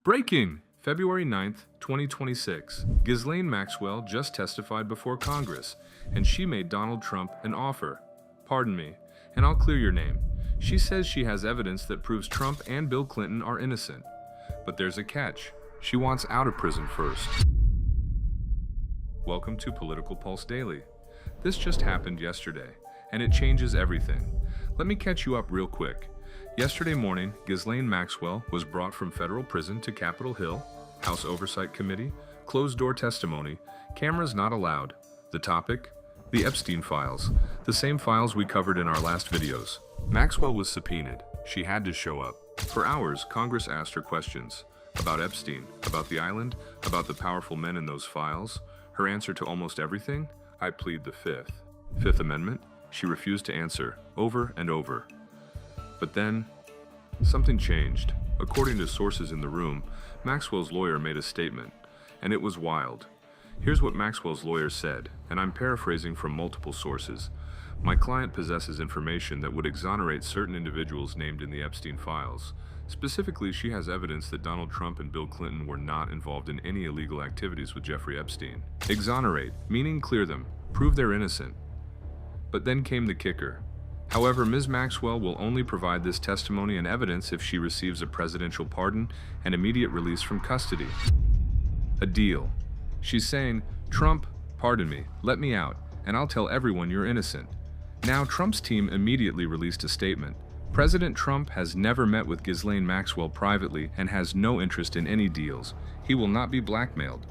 Breaking! February 9th, 2026. Ghislaine Maxwell just testified before Congress, and she made Donald Trump an offer. Pardon me, and I'll clear your name. She says she has evidence that proves Trump and Bill Clinton are innocent. But there's a catch. She wants out of prison first. Welcome to Political Pulse Daily. This just happened yesterday, and it changes everything. Let me catch you up real quick. Yesterday morning, Ghislaine Maxwell was brought from federal prison to Capitol Hill, House Oversight Committee, closed-door testimony, cameras not allowed. The topic? The Epstein files, the same files we covered in our last videos. Maxwell was subpoenaed. She had to show up. For hours, Congress asked her questions about Epstein, about the island, about the powerful men in those files. Her answer to almost everything? I plead the Fifth Amendment? She refused to answer, over and over. But then, something changed. According to sources in the room, Maxwell's lawyer made a statement, and it was wild. Here's what Maxwell's lawyer said, and I'm paraphrasing from multiple sources. My client possesses information that would exonerate certain individuals named in the Epstein files. Specifically, she has evidence that Donald Trump and Bill Clinton were not involved in any illegal activities with Jeffrey Epstein. Exonerate, meaning clear them, prove they're innocent. But then came the kicker. However, Ms. Maxwell will only provide this testimony and evidence if she receives a presidential pardon and immediate release from custody. A deal. She's saying, Trump, pardon me, let me out, and I'll tell everyone you're innocent. Now, Trump's team immediately released a statement. President Trump has never met with Ghislaine Maxwell privately and has no interest in any deals. He will not be blackmailed.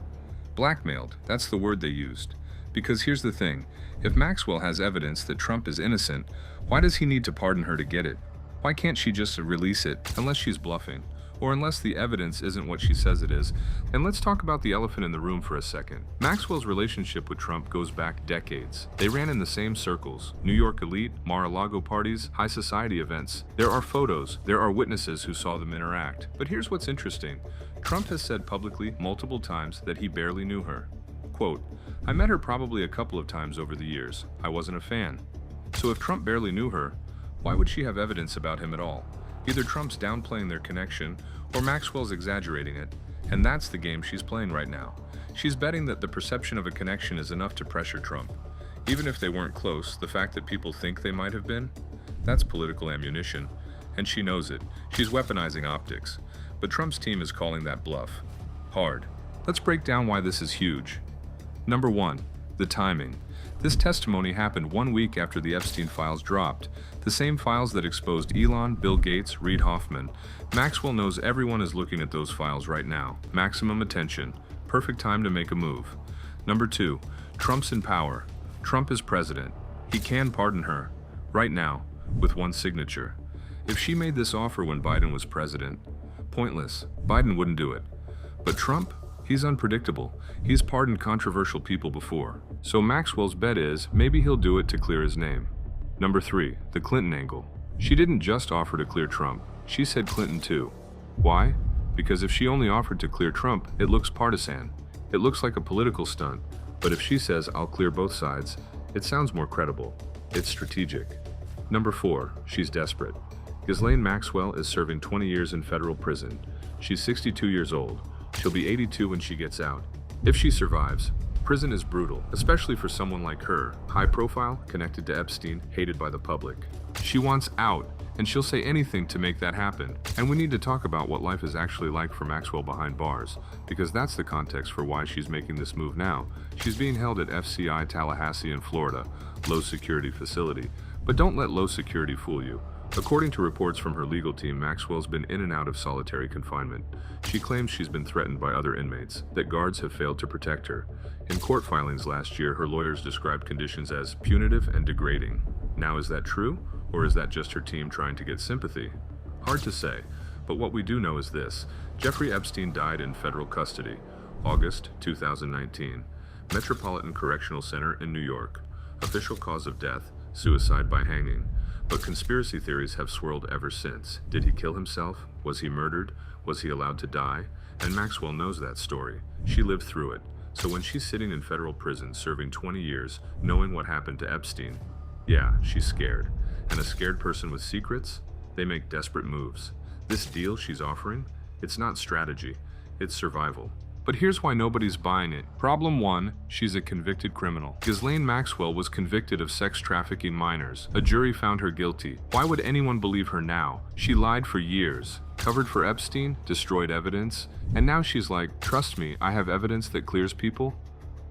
Blackmailed, that's the word they used. Because here's the thing, if Maxwell has evidence that Trump is innocent, why does he need to pardon her to get it? Why can't she just release it, unless she's bluffing? Or unless the evidence isn't what she says it is? And let's talk about the elephant in the room for a second. Maxwell's relationship with Trump goes back decades. They ran in the same circles, New York elite, Mar-a-Lago parties, high society events. There are photos, there are witnesses who saw them interact. But here's what's interesting. Trump has said publicly multiple times that he barely knew her. Quote, I met her probably a couple of times over the years. I wasn't a fan. So if Trump barely knew her, why would she have evidence about him at all? Either Trump's downplaying their connection, or Maxwell's exaggerating it, and that's the game she's playing right now. She's betting that the perception of a connection is enough to pressure Trump. Even if they weren't close, the fact that people think they might have been, that's political ammunition, and she knows it. She's weaponizing optics. But Trump's team is calling that bluff. Hard. Let's break down why this is huge. Number 1. The timing. This testimony happened 1 week after the Epstein files dropped, the same files that exposed Elon, Bill Gates, Reid Hoffman. Maxwell knows everyone is looking at those files right now. Maximum attention. Perfect time to make a move. Number 2. Trump's in power. Trump is president. He can pardon her. Right now. With one signature. If she made this offer when Biden was president, pointless. Biden wouldn't do it. But Trump? He's unpredictable. He's pardoned controversial people before. So Maxwell's bet is maybe he'll do it to clear his name. Number 3. The Clinton angle. She didn't just offer to clear Trump. She said Clinton too. Why? Because if she only offered to clear Trump, it looks partisan. It looks like a political stunt. But if she says I'll clear both sides, it sounds more credible. It's strategic. Number 4. She's desperate. Ghislaine Maxwell is serving 20 years in federal prison. She's 62 years old. She'll be 82 when she gets out. If she survives, prison is brutal, especially for someone like her, high profile, connected to Epstein, hated by the public. She wants out, and she'll say anything to make that happen. And we need to talk about what life is actually like for Maxwell behind bars, because that's the context for why she's making this move now. She's being held at FCI Tallahassee in Florida, low security facility. But don't let low security fool you. According to reports from her legal team, Maxwell's been in and out of solitary confinement. She claims she's been threatened by other inmates, that guards have failed to protect her. In court filings last year, her lawyers described conditions as punitive and degrading. Now, is that true, or is that just her team trying to get sympathy? Hard to say, but what we do know is this. Jeffrey Epstein died in federal custody, August 2019, Metropolitan Correctional Center in New York. Official cause of death, suicide by hanging. But conspiracy theories have swirled ever since. Did he kill himself? Was he murdered? Was he allowed to die? And Maxwell knows that story. She lived through it. So when she's sitting in federal prison serving 20 years, knowing what happened to Epstein, yeah, she's scared. And a scared person with secrets? They make desperate moves. This deal she's offering, It's not strategy, it's survival. But here's why nobody's buying it. Problem 1, she's a convicted criminal. Ghislaine Maxwell was convicted of sex trafficking minors. A jury found her guilty. Why would anyone believe her now? She lied for years, covered for Epstein, destroyed evidence, and now she's like, trust me, I have evidence that clears people?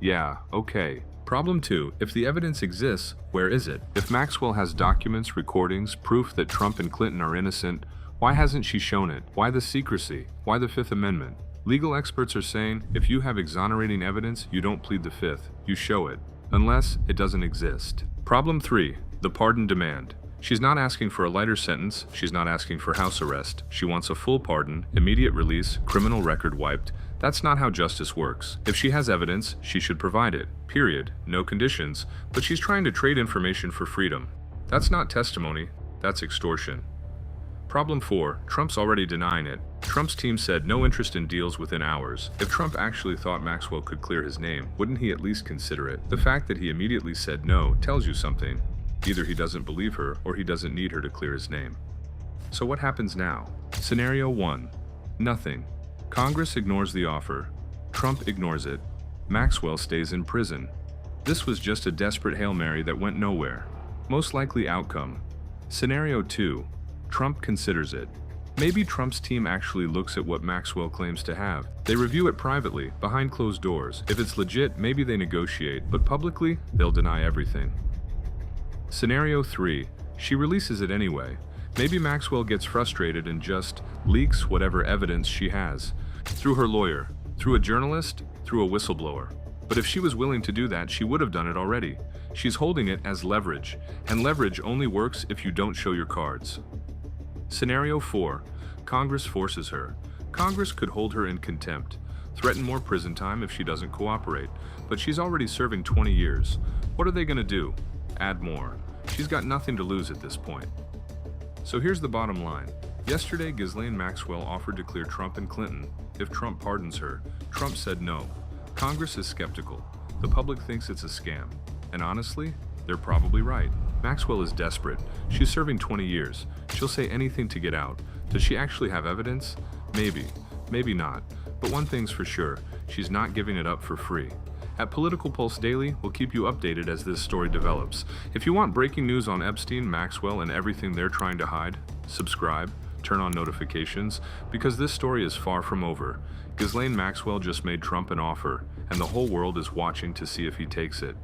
Yeah, okay. Problem 2, if the evidence exists, where is it? If Maxwell has documents, recordings, proof that Trump and Clinton are innocent, why hasn't she shown it? Why the secrecy? Why the Fifth Amendment? Legal experts are saying, if you have exonerating evidence, you don't plead the Fifth, you show it, unless it doesn't exist. Problem 3, the pardon demand. She's not asking for a lighter sentence, she's not asking for house arrest. She wants a full pardon, immediate release, criminal record wiped. That's not how justice works. If she has evidence, she should provide it. Period. No conditions. But she's trying to trade information for freedom. That's not testimony, that's extortion. Problem 4, Trump's already denying it. Trump's team said no interest in deals within hours. If Trump actually thought Maxwell could clear his name, wouldn't he at least consider it? The fact that he immediately said no tells you something. Either he doesn't believe her, or he doesn't need her to clear his name. So what happens now? Scenario 1. Nothing. Congress ignores the offer. Trump ignores it. Maxwell stays in prison. This was just a desperate Hail Mary that went nowhere. Most likely outcome. Scenario 2. Trump considers it. Maybe Trump's team actually looks at what Maxwell claims to have. They review it privately, behind closed doors. If it's legit, maybe they negotiate, but publicly, they'll deny everything. Scenario 3. She releases it anyway. Maybe Maxwell gets frustrated and just leaks whatever evidence she has. Through her lawyer, through a journalist, through a whistleblower. But if she was willing to do that, she would have done it already. She's holding it as leverage, and leverage only works if you don't show your cards. Scenario 4. Congress forces her. Congress could hold her in contempt, threaten more prison time if she doesn't cooperate. But she's already serving 20 years. What are they going to do? Add more. She's got nothing to lose at this point. So here's the bottom line. Yesterday, Ghislaine Maxwell offered to clear Trump and Clinton. If Trump pardons her, Trump said no. Congress is skeptical. The public thinks it's a scam. And honestly, they're probably right. Maxwell is desperate. She's serving 20 years. She'll say anything to get out. Does she actually have evidence? Maybe. Maybe not. But one thing's for sure, she's not giving it up for free. At Political Pulse Daily, we'll keep you updated as this story develops. If you want breaking news on Epstein, Maxwell, and everything they're trying to hide, subscribe, turn on notifications, because this story is far from over. Ghislaine Maxwell just made Trump an offer, and the whole world is watching to see if he takes it.